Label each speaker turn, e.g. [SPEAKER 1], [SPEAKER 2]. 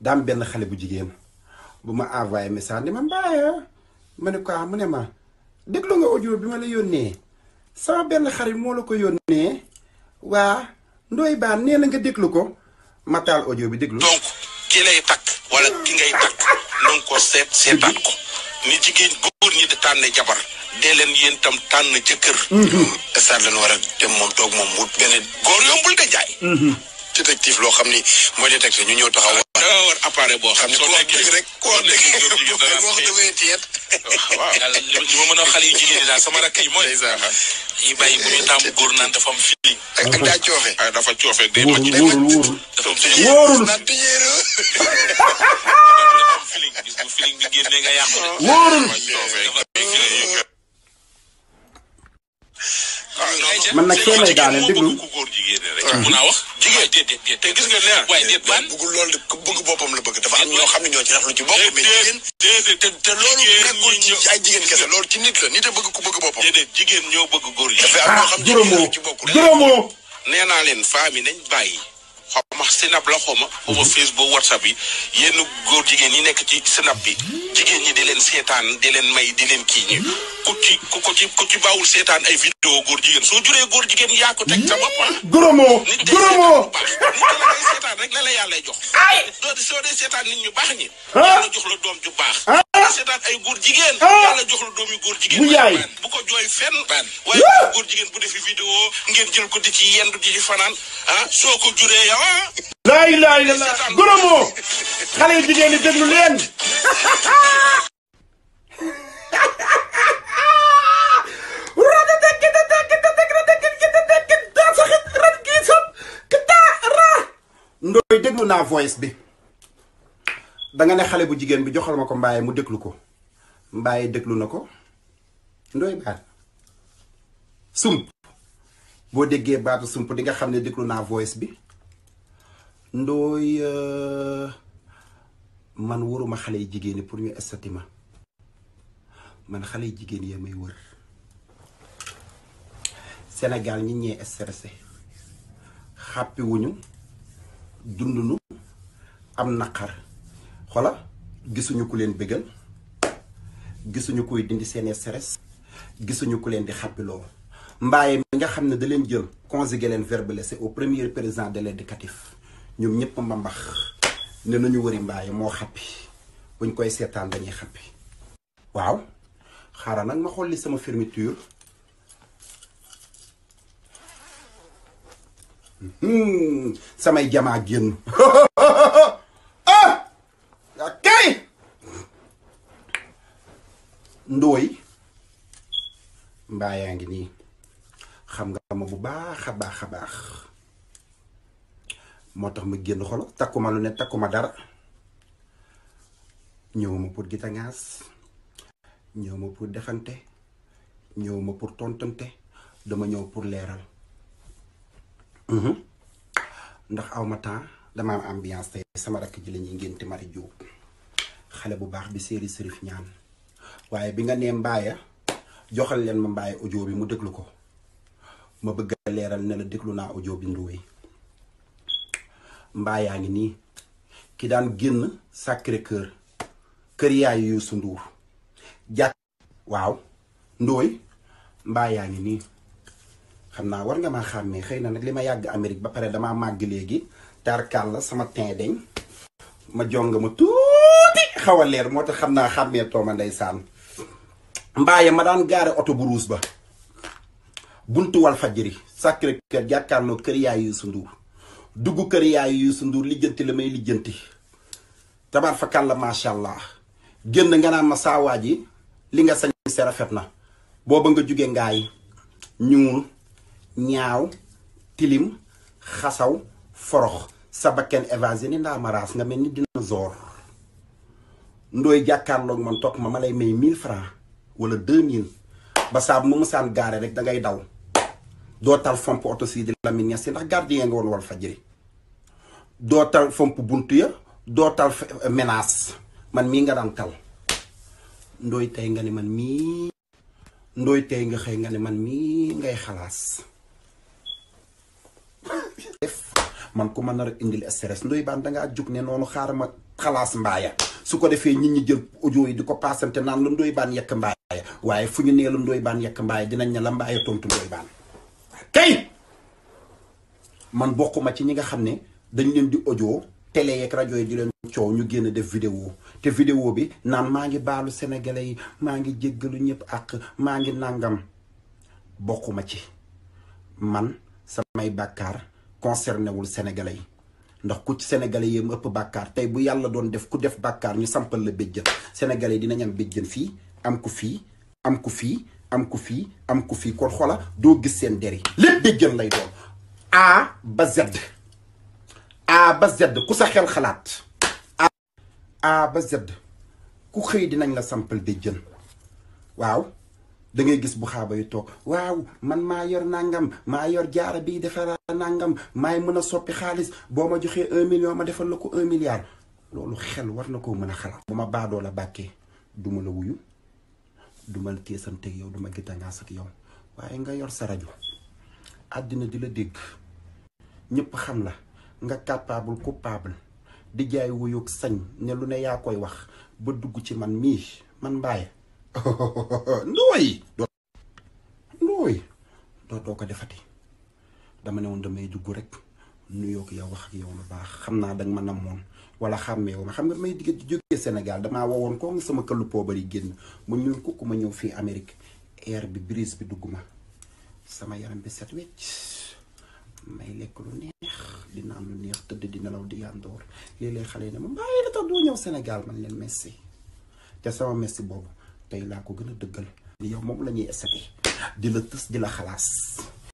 [SPEAKER 1] daam benn xale bu jigéen bu ma envoyé message ni ma Mbaye ma ne ko mu ne ma déglu nga audio bi ma la yónnee sama benn xarit moo la ko yónnee waa Ndoye Bane nee na nga déglu ko ma taal audio bi déglu.
[SPEAKER 2] donc ki lay takk wala ki ngay takk na nga ko seetaan ko ni jigéen góor ñi di tànne jabar dee leen yéen tam tànn jëkkër. stade lañu war a dem moom toog moom wut benn góor yombul de jaay. détective loo xam ni mooy détective ñu ñëw taxaw. da nga war appareil boo xam ne soo nekkee rek koo nekk boo ko demee tiet. waaw li ma mën a xale yu jigéen ñi daal sama rakk yi mooy. yi bàyyi bu ñu tàmm góor naan dafa am feeling. ak daa coofe. dafa coofe day màcc day màcc. dafa am
[SPEAKER 1] wóorul
[SPEAKER 2] dafa am feeling gis bu feeling bi génnee nga yàqu de.
[SPEAKER 1] wóorul man nag soo may daaneel déglu.
[SPEAKER 2] góor jigéen rek. mun naa wax jigéen déet te gis nga nee waaye déet ban bëggul loolu de bëgg boppam la bëgg dafa am ñoo xam ne ñoo ci rafetlu ci bopp mais jigéen te loolu nekkul ci ay jigéen kese loolu ci nit la nit a bëgg ku bëgg boppam déedéet jigéen ñoo bëgg góor yi dafa am ñoo xam ne ci bokkul
[SPEAKER 1] juróomoo
[SPEAKER 2] nee naa leen femme yi nañ bàyyi xawma Snap la xawma Facebook WhatsApp yi yenn góor jigéen yi nekk ci Snap bi jigéen ñi di leen seetaan di leen may di leen kii ñi ku ci baawul seetaan ay vidéo góor jigéen soo juree góor jigéen yaa ko teg sa bopp
[SPEAKER 1] juróomoo juróomoo
[SPEAKER 2] nit la ngay seetaan rek la yàlla jox soo dee seetaan nit ñu baax ñi yàlla jox la doom ju baax seetaan ay góor jigéen yàlla jox la doom yu góor jigéen
[SPEAKER 1] bu yaay
[SPEAKER 2] bu ko jooy fenn waaye góor jigéen bu defi vidéo ngeen jël ko di ci yendu di ci fanaan soo ko juree yow
[SPEAKER 1] laa ilaaha illallaah juróomoo xale yu jigéen ñi déglu leen Ndoye déglu naa voice bi danga ne xale bu jigéen bi joxal ma ko Mbaye mu déglu ko Mbaye déglu na ko Ndoye Bane sump boo déggee baatu sump di nga xam ne déglu naa voice bi Ndoye man wëruma xale yu jigéen ñi pour ñu estati ma man xale yu jigéen yi may wër Sénégal ñi ñee stressé xàppi wuñu dundunu am naqar xola gisuñu ku leen bégal gisuñu koy dindi seen stress gisuñu ku leen di xàppiloo Mbaye mi nga xam ne da leen jël conjugué leen verbe laissé au premier président de l'éducatif ñoom ñëpp mbambax ne nañu wëri Mbaye moo xàppi buñ koy seetaan dañuy xàppi waaw xaaral nag ma xool li sama fermeture samay jamaa génn kay Ndoye Mbaye yaa ngi nii xam nga ma bu baax a baax a baax moo tax ma génn xolo takkuma lu ne takkuma dara ñëwuma pour gitangaas ñëwuma pour defante ñëwuma pour tontante dama ñëw pour leeral ndax awma temps dama am ambiance tey sama rakk ji la ñuy ngénte Mari Jóob xale bu baax bi séeri sërif ñaan waaye bi nga nee Mbaye joxal leen ma Mbaye audio bi mu déglu ko ma bëgg a leeral ne la déglu naa audio bi Ndoye Mbaye yaa ngi nii ki daan génn Sacré-Cœur kër yaayu Youssou Ndour jàkk waaw Ndoye Mbaye yaa ngi nii xam naa war nga maa xàmmee xëy na nag li ma yàgg Amérique ba pare damaa màgg léegi tarkal la sama teint deñ ma jong ma tuuti xaw a leer moo tax xam naa xàmmee tooma ndeysaan Mbaye ma daan gaare oto bu ruus ba buntu Walfadjri Sacré-Cœur jàkkaarloo kër yaayu Youssou Ndour dugg kër yaayu Youssou Ndour lijjanti la may lijjanti tabaar fa kàlla macha allah génn nga naan ma saawaa ji li nga sañ se rafet na booba nga jóge ngaay ñuul ñaaw tilim xasaw forox sa bakken évasé ni ndaa ma raas nga mel ni dinosaure Ndoye jàkkaarloog man toog ma lay may 1000 francs wala 2000 ba saabu mu musaan gaare rek dangay daw doo tal fomp oto sii di Lamine Niass ndax gardien nga woon Walfadjri doo tal fomp bunt ya doo tal menace man mii nga daan tal Ndoye tey nga ne man mii Ndoye tey nga xëy nga ne man mii ngay xalaas man ku ma nar a indil stress Ndoye Bane dangaa jug ne noonu xaaral ma xalaas mbaaya su ko defee nit ñi jël audio yi di ko paasante naan la Ndoye Bane yekk mbaaya waaye fu ñu nee la Ndoye Bane yekk mbaaya dinañ ne la mbaaya tontu Ndoye Bane kay man bokkuma ci ñi nga xam ne dañ leen di audio télé yeeg rajo yi di leen coow ñu génn def vidéo te vidéo bi naan maa ngi baalu sénégalais yi maa ngi jéggalu ñëpp ak maa ngi nàngam bokkuma ci man samay bàkkaar concerné wul sénégalais yi ndax ku ci sénégalais yi mu ëpp bàkkaar tey bu yàlla doon def ku def bàkkaar ñu sampal la béjjën sénégalais yi dinañ am béjjën fii am ko fii am ko fii am ko fii am ko fii kon xoola doo gis seen der yi lépp béjjën lay doon A ba Z A ba Z ku sa xel xalaat A ba Z ku xëy dinañ la sampal béjjën waaw da ngay gis bu xaaba yu toog waaw man maa yor nangam maa yor jaara bii defara nangam maay mën a soppi xaalis boo ma joxee 1 million ma defal la ko 1 milliard loolu xel war na koo mën a xalaat bu ma baadoo la bàkkee duma la wuyu duma la teesanteeg yow duma gittangaas ak yow waaye nga yor sa rajo àddina di la dégg ñëpp xam la nga capable coupable di jaay wuyoog sañ ne lu ne yaa koy wax ba dugg ci man mii man Mbaye Ndoye dootoo ko defati dama ne woon damay dugg rek nuyoo ko yow wax ak yow lu baax xam naa danga ma namoon wala xàmmee wu ma xam nga may digg jógee Sénégal damaa wowoon koo nga sama këllu poobar yi génn mu ñuul kukku ma ñëw fii Amérique air bi brise bi dugg ma sama yaram bi set wecc may lekk lu neex di naan lu neex tëdd di nelaw di yandoor léeg-léeg xale yi ne ma Mbaye la tax doo ñëw Sénégal man leen merci te sama merci boobu tey laa ko gën a dëggal yow moom la ñuy essayé di la tës di la xalaas